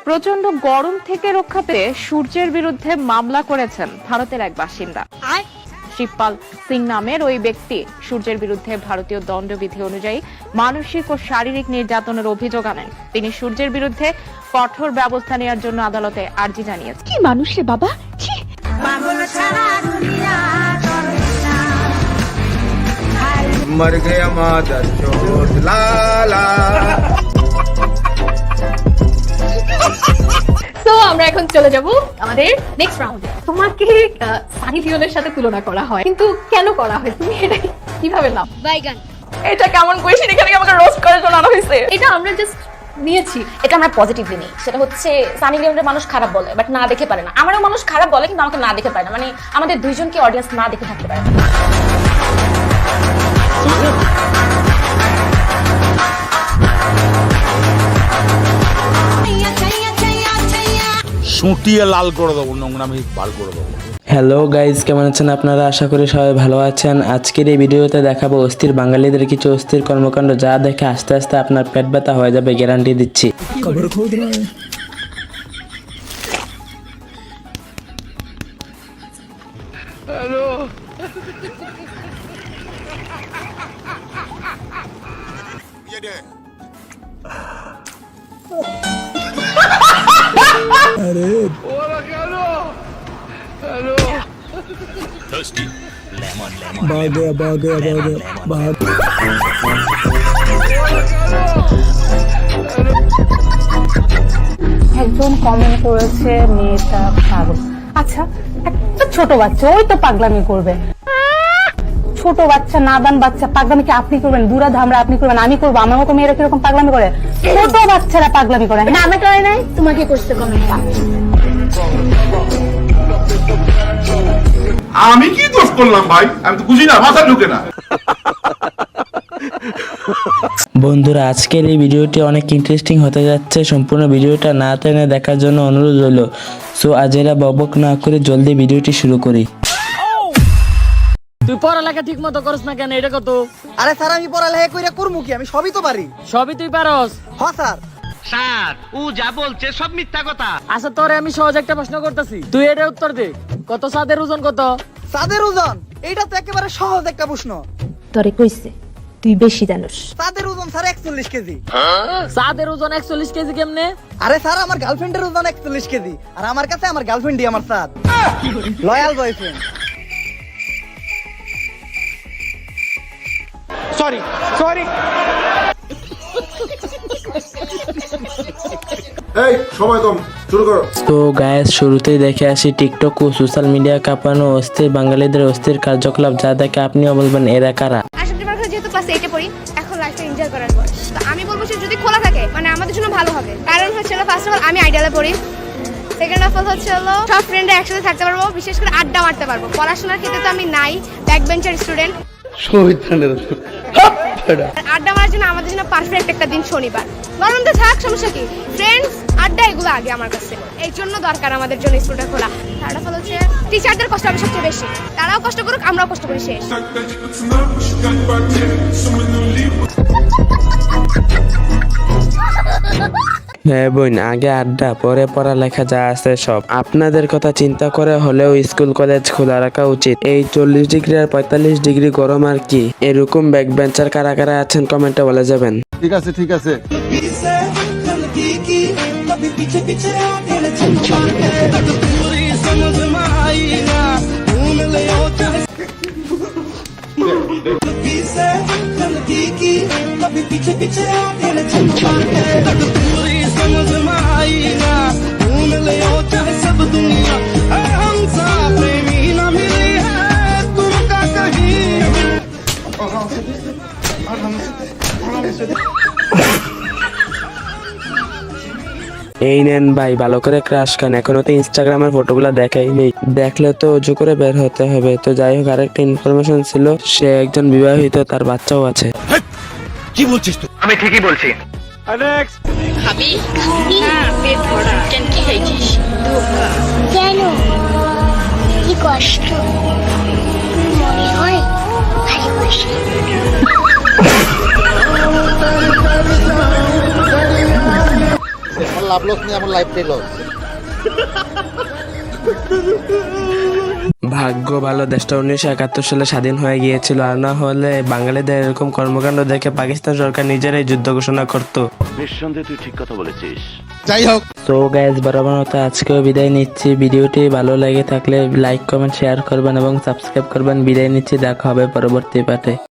প্রচন্ড গরম থেকে রক্ষা পেতে সূর্যের বিরুদ্ধে মামলা করেছেন ভারতের এক বাসিন্দা। শিবপাল সিং নামের ওই ব্যক্তি সূর্যের বিরুদ্ধে ভারতীয় দণ্ডবিধি অনুযায়ী মানসিক ও শারীরিক নির্যাতনের অভিযোগ আনেন। তিনি সূর্যের বিরুদ্ধে কঠোর ব্যবস্থা নেওয়ার জন্য আদালতে আর্জি জানিয়েছেন। কি মানুষ রে বাবা, मर गया मादर चोट लाला। তো আমরা এখন চলে যাব আমাদের নেক্সট রাউন্ডে। তোমাকে সানি লিওনের সাথে তুলনা করা হয়, কিন্তু কেন করা হয়, তুমি এটা কিভাবে নাও? বাইগান। এটা কেমন কোয়েশ্চেন, এখানে আমাকে রোস্ট করার জন্য আনা হয়েছে? এটা আমরা জাস্ট নিয়েছি। এটা আমরা পজিটিভলি নিই। সেটা হচ্ছে সানি লিওনের মানুষ খারাপ বলে, বাট না দেখে পারে না। আমারও মানুষ খারাপ বলে, কিন্তু আমাকে না দেখে পারে না। মানে আমাদের দুইজনকে অডিয়েন্স না দেখে থাকতে পারে না। সুটিয়ে লাল করে দেবো, নোংরামি বার করে দেবো। হ্যালো গাইজ, কেমন আছেন আপনারা? আশা করি সবাই ভালো আছেন। আজকের এই ভিডিওতে দেখাবো অস্থির বাঙালিদের কিছু অস্থির কর্মকাণ্ড, যা দেখে আস্তে আস্তে আপনার পেট ব্যথা হয়ে যাবে, গ্যারান্টি দিচ্ছি। একজন কমেন্ট করেছে মেয়েটা পাগল। আচ্ছা, একটা ছোট বাচ্চা ওই তো পাগলামি করবে। ছোট বাচ্চা, নাদান বাচ্চা পাগলামি কি আপনি করবেন? বুড়া ধামরা আপনি করবেন, আমি করবো? আমার মতো মেয়েরা কিরকম পাগলামি করে? ছোট বাচ্চারা পাগলামি করে। না, আমি করে নাই, তোমাকে করতে কমেন্ট। আমি কি দোষ করলাম ভাই? আমি তো বুঝি না, মাথা ঢুকে না। বন্ধুরা, আজকের এই ভিডিওটি অনেক ইন্টারেস্টিং হতে যাচ্ছে। সম্পূর্ণ ভিডিওটা না টেনে দেখার জন্য অনুরোধ রইল। সো আজ এরা বকবক না করে জলদি ভিডিওটি শুরু করি। তুই পড়ালেখা ঠিক মতো করস না কেন? এটা কত? আরে স্যার, আমি পড়ালেখা কইরা করমু কি? আমি সবই তো পারি। সবই তুই পারস? হ্যাঁ স্যার। স্যার, ও যা বলছে সব মিথ্যা কথা। আচ্ছা, তোরে আমি সহজ একটা প্রশ্ন করতেছি, তুই এটা উত্তর দে। কত চাঁদের ওজন কত? চাঁদের ওজন? এইটা তো একেবারে সহজ একটা প্রশ্ন। তোরে কইছে তুই বেশি জানোস। চাঁদের ওজন স্যার 41 কেজি। চাঁদের ওজন 41 কেজি কেমনে? আরে স্যার, আমার গার্লফ্রেন্ডের ওজন 41 কেজি, আর আমার কাছে আমার গার্লফ্রেন্ডই আমার চাঁদ। Loyal boyfriend. Sorry sorry. এই সময় কম, শুরু করো। তো গায়েস, শুরুতেই দেখে আসি টিকটক ও সোশ্যাল মিডিয়া কাঁপানো অস্থির বাঙালিদের অস্থির কার্যকলাপ, যা দেখে আপনিও বলবেন এরা কারা। যেহেতু ক্লাস 8 এ পড়ি, এখন লাইফটা এনজয় করার পর তো আমি বলবো যে যদি খোলা থাকে মানে আমাদের জন্য ভালো হবে। কারণ হচ্ছে ফার্স্ট অফ অল আমি আইডিয়ালে পড়ি, সেকেন্ড অফ অল হচ্ছে সব ফ্রেন্ডরা একসাথে থাকতে পারবো, বিশেষ করে আড্ডা মারতে পারবো। পড়াশোনার ক্ষেত্রে তো আমি নাই, ব্যাক বেঞ্চার স্টুডেন্ট। আড্ডা মারার জন্য আমাদের জন্য পারফেক্ট একটা দিন শনিবার। বরং তো থাক, সমস্যা কি? ফ্রেন্ডস, আড্ডা, এগুলো আগে আমার কাছে। এই জন্য দরকার আমাদের জন্য স্কুলটা খোলা। তার ফলে হচ্ছে টিচারদের কষ্ট হবে সবচেয়ে বেশি। তারাও কষ্ট করুক, আমরাও কষ্ট করি, শেষ। হ্যাঁ বোন, আগে আড্ডা, পরে পড়ালেখা, যা আছে সব। আপনাদের কথা চিন্তা করে হলেও স্কুল কলেজ খোলা রাখা উচিত। এই 40 ডিগ্রি আর 45 ডিগ্রি গরম আর কি। এরকম ব্যাক বেঞ্চার কারা কারা আছেন কমেন্টে বলে যাবেন। ঠিক আছে ঠিক আছে। এই নেন ভাই, ভালো করে ক্রাশ খান। এখনো তো ইনস্টাগ্রামের ফটোগুলো দেখাই নেই, দেখলে তো উজু করে বের হতে হবে। তো যাই হোক, আরেকটা ইনফরমেশন ছিল, সে একজন বিবাহিত, তার বাচ্চাও আছে। কি বলছিস তুই? আমি ঠিকই বলছি। খাবি? না, পেট ভরা। কেন, কি খাইছিস? কেন? কি কষ্ট মনে হয়? ভালোবাসি। আমার লাভ লস নেই, আমার লাইফটাই লস। ভাগ্য ভালো দেশটা 1971 সালে স্বাধীন হয়ে গিয়েছিল, আর না হলে বাঙালিদের এরকম কর্মকাণ্ড দেখে পাকিস্তান সরকার নিজেরাই যুদ্ধ ঘোষণা করতো। নিঃসন্দেহে তুই ঠিক কথা বলেছিস। যাই হোক, সো গাইস, বরাবর মতো আজকেও বিদায় নিচ্ছি। ভিডিওটি ভালো লেগে থাকলে লাইক কমেন্ট শেয়ার করবেন এবং সাবস্ক্রাইব করবেন। বিদায় নিচ্ছি, দেখা হবে পরবর্তী পার্টে।